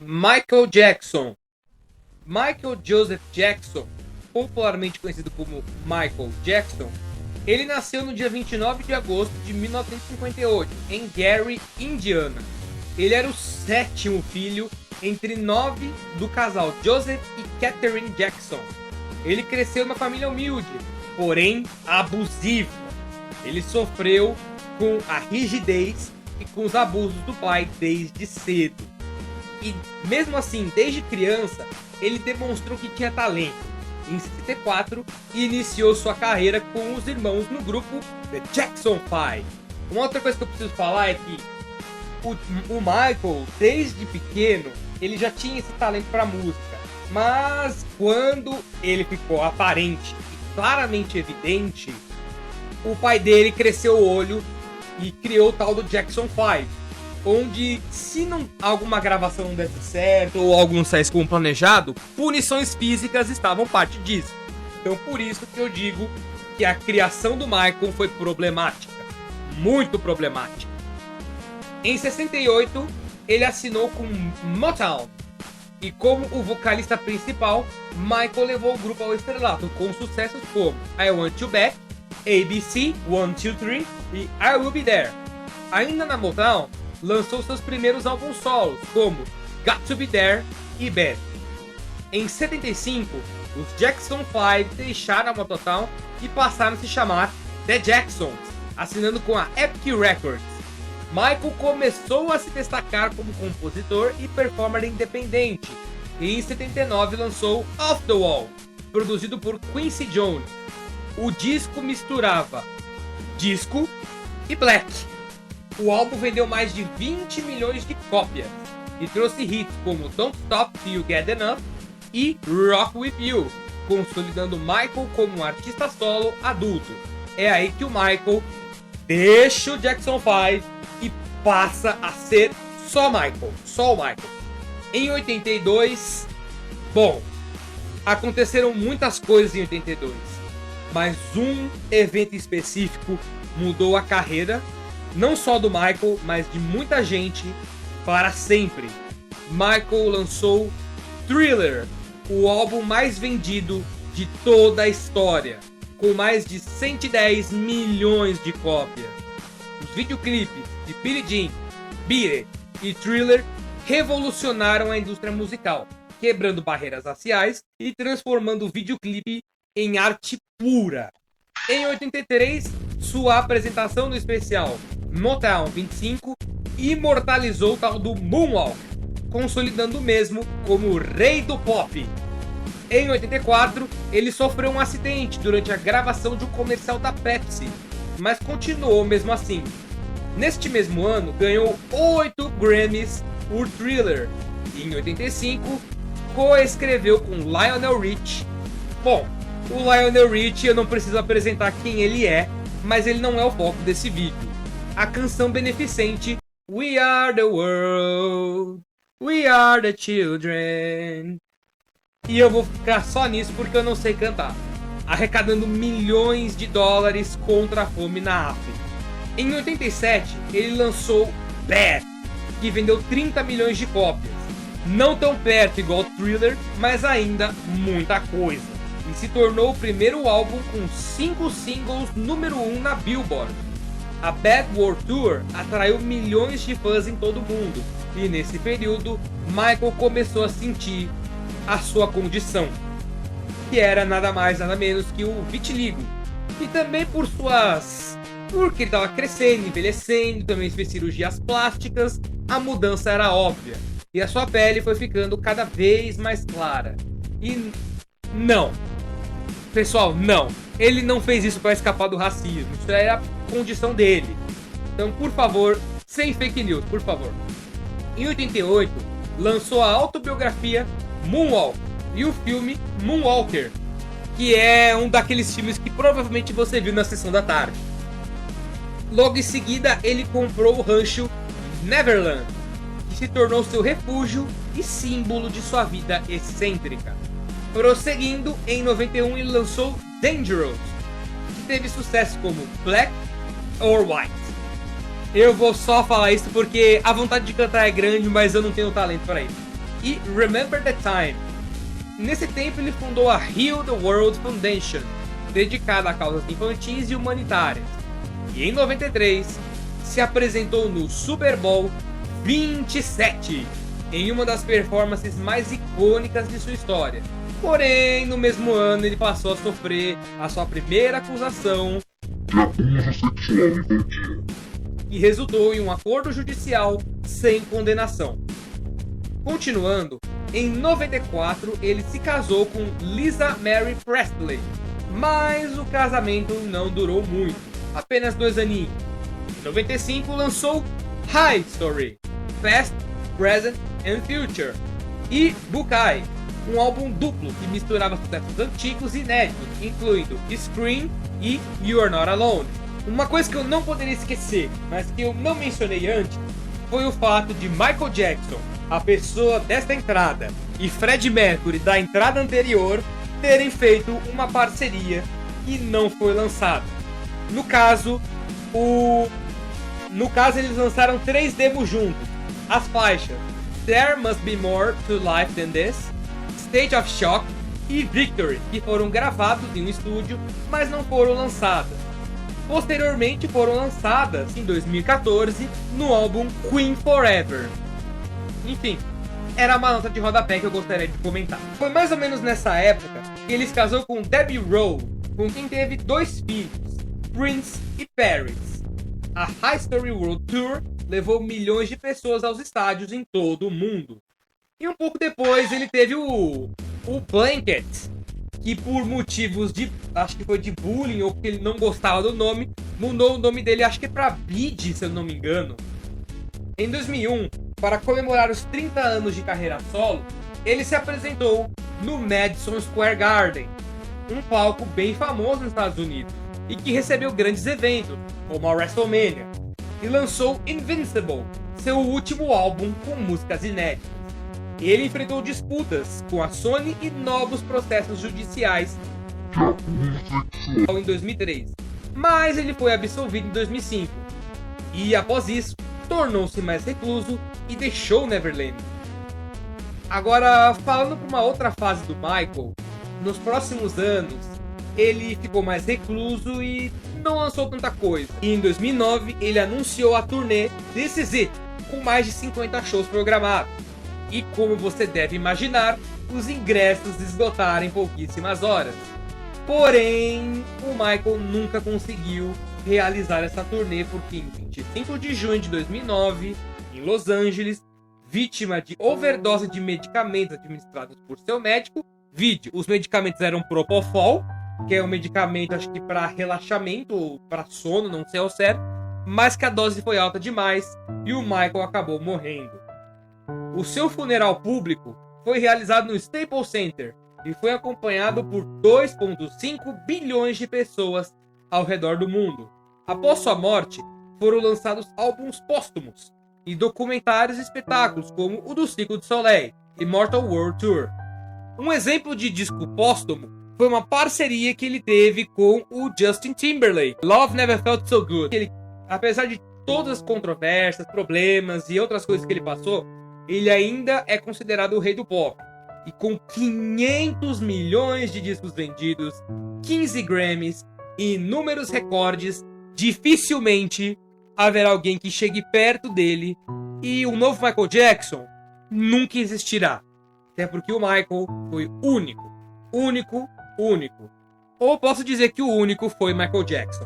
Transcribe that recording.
Michael Jackson. Michael Joseph Jackson, popularmente conhecido como Michael Jackson, ele nasceu no dia 29 de agosto de 1958, em Gary, Indiana. Ele era o sétimo filho entre 9 do casal Joseph e Catherine Jackson. Ele cresceu numa família humilde, porém abusiva. Ele sofreu com a rigidez e com os abusos do pai desde cedo. E mesmo assim, desde criança, ele demonstrou que tinha talento. Em 64, iniciou sua carreira com os irmãos no grupo The Jackson 5. Uma outra coisa que eu preciso falar é que o Michael, desde pequeno, ele já tinha esse talento para música. Mas quando ele ficou aparente e claramente evidente, o pai dele cresceu o olho e criou o tal do Jackson 5. Onde, se não, alguma gravação não desse certo ou algo não saísse como planejado, punições físicas estavam parte disso. Então, por isso que eu digo que a criação do Michael foi problemática. Muito problemática. Em 68, ele assinou com Motown. E como o vocalista principal, Michael levou o grupo ao estrelato, com sucessos como I Want You Back, ABC, 1, 2, 3 e I Will Be There. Ainda na Motown, lançou seus primeiros álbuns solos, como Got to Be There e Bad. Em 75, os Jackson 5 deixaram a Motown e passaram a se chamar The Jacksons, assinando com a Epic Records. Michael começou a se destacar como compositor e performer independente, e em 79 lançou Off the Wall, produzido por Quincy Jones. O disco misturava disco e black. O álbum vendeu mais de 20 milhões de cópias e trouxe hits como Don't Stop Till You Get Enough e Rock With You, consolidando Michael como um artista solo adulto. É aí que o Michael deixa o Jackson 5 e passa a ser só Michael, só o Michael. Em 82, bom, aconteceram muitas coisas em 82, mas um evento específico mudou a carreira não só do Michael, mas de muita gente para sempre. Michael lançou Thriller, o álbum mais vendido de toda a história, com mais de 110 milhões de cópias. Os videoclipes de Billie Jean, Beat It e Thriller revolucionaram a indústria musical, quebrando barreiras raciais e transformando o videoclipe em arte pura. Em 83, sua apresentação no especial Motown 25 imortalizou o tal do Moonwalk, consolidando o mesmo como o rei do pop. Em 84, ele sofreu um acidente durante a gravação de um comercial da Pepsi, mas continuou mesmo assim. Neste mesmo ano, ganhou 8 Grammys por Thriller. E em 85, coescreveu com Lionel Richie. Bom, o Lionel Richie eu não preciso apresentar quem ele é, mas ele não é o foco desse vídeo. A canção beneficente We Are the World, We Are the Children. E eu vou ficar só nisso porque eu não sei cantar. Arrecadando milhões de dólares contra a fome na África. Em 87, ele lançou Bad, que vendeu 30 milhões de cópias. Não tão perto igual Thriller, mas ainda muita coisa. E se tornou o primeiro álbum com 5 singles número 1 na Billboard. A Bad World Tour atraiu milhões de fãs em todo o mundo, e nesse período, Michael começou a sentir a sua condição, que era nada mais nada menos que o vitiligo. E também porque ele estava crescendo, envelhecendo, também fez cirurgias plásticas, a mudança era óbvia, e a sua pele foi ficando cada vez mais clara. E não, pessoal, não. Ele não fez isso para escapar do racismo. Isso era a condição dele. Então, por favor, sem fake news, por favor. Em 88, lançou a autobiografia Moonwalk e o filme Moonwalker, que é um daqueles filmes que provavelmente você viu na sessão da tarde. Logo em seguida, ele comprou o rancho Neverland, que se tornou seu refúgio e símbolo de sua vida excêntrica. Prosseguindo, em 91 ele lançou Dangerous, que teve sucesso como Black or White. Eu vou só falar isso porque a vontade de cantar é grande, mas eu não tenho talento para isso. e Remember the Time. Nesse tempo ele fundou a Heal the World Foundation, dedicada a causas infantis e humanitárias. E em 93, se apresentou no Super Bowl 27, em uma das performances mais icônicas de sua história. Porém, no mesmo ano ele passou a sofrer a sua primeira acusação de abuso sexual infantil, e resultou em um acordo judicial sem condenação. Continuando, em 94 ele se casou com Lisa Mary Presley, mas o casamento não durou muito, apenas 2 aninhos. Em 95 lançou High Story, Past, Present and Future e Bukai, um álbum duplo que misturava sucessos antigos e inéditos, incluindo Scream e You Are Not Alone. Uma coisa que eu não poderia esquecer, mas que eu não mencionei antes, foi o fato de Michael Jackson, a pessoa desta entrada, e Freddie Mercury da entrada anterior terem feito uma parceria que não foi lançada. No caso, eles lançaram 3 demos juntos. As faixas There Must Be More to Life Than This, State of Shock e Victory, que foram gravados em um estúdio, mas não foram lançadas. Posteriormente foram lançadas em 2014 no álbum Queen Forever. Enfim, era uma nota de rodapé que eu gostaria de comentar. Foi mais ou menos nessa época que ele se casou com Debbie Rowe, com quem teve 2 filhos, Prince e Paris. A High Story World Tour levou milhões de pessoas aos estádios em todo o mundo. E um pouco depois ele teve o Blanket, que por motivos de, acho que foi de bullying ou porque ele não gostava do nome, mudou o nome dele, acho que é pra Bid, se eu não me engano. Em 2001, para comemorar os 30 anos de carreira solo, ele se apresentou no Madison Square Garden, um palco bem famoso nos Estados Unidos e que recebeu grandes eventos, como a WrestleMania, e lançou Invincible, seu último álbum com músicas inéditas. Ele enfrentou disputas com a Sony e novos processos judiciais de abuso sexual em 2003, mas ele foi absolvido em 2005 e, após isso, tornou-se mais recluso e deixou Neverland. Agora, falando para uma outra fase do Michael, nos próximos anos ele ficou mais recluso e não lançou tanta coisa. E em 2009 ele anunciou a turnê This Is It, com mais de 50 shows programados. E como você deve imaginar, os ingressos esgotaram em pouquíssimas horas. Porém, o Michael nunca conseguiu realizar essa turnê porque em 25 de junho de 2009, em Los Angeles, vítima de overdose de medicamentos administrados por seu médico, os medicamentos eram Propofol, que é um medicamento acho que para relaxamento ou para sono, não sei ao certo, mas que a dose foi alta demais e o Michael acabou morrendo. O seu funeral público foi realizado no Staples Center e foi acompanhado por 2,5 bilhões de pessoas ao redor do mundo. Após sua morte, foram lançados álbuns póstumos e documentários e espetáculos como o do Cirque du Soleil, Immortal World Tour. Um exemplo de disco póstumo foi uma parceria que ele teve com o Justin Timberlake, Love Never Felt So Good. Ele, apesar de todas as controvérsias, problemas e outras coisas que ele passou, ele ainda é considerado o rei do pop. E com 500 milhões de discos vendidos, 15 Grammys e inúmeros recordes, dificilmente haverá alguém que chegue perto dele, e o novo Michael Jackson nunca existirá. Até porque o Michael foi único. Ou posso dizer que o único foi Michael Jackson.